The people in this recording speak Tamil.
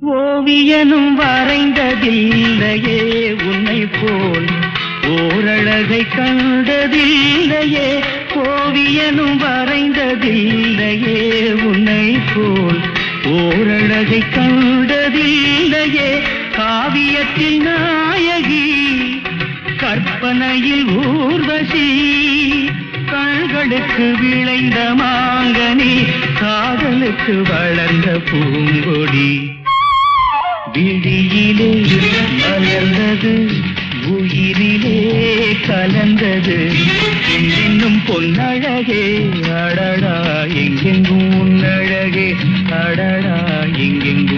ஓவியனும் வரைந்ததில்லையே உன்னை போல் ஓரழகை கண்டதில்லையே. ஓவியனும் வரைந்ததில்லையே உன்னை போல் ஓரழகை கண்டதில்லையே. காவியத்தில் நாயகி கற்பனையில் ஊர்வசி கண்களுக்கு விளைந்த மாங்கனி காதலுக்கு வளர்ந்த பூங்கொடி. விழியிலே மலர்ந்தது உயிரிலே கலந்தது இன்னும் பொன்னழகே அடடா எங்கெங்கும் உன்னழகே அடடா எங்கெங்கும்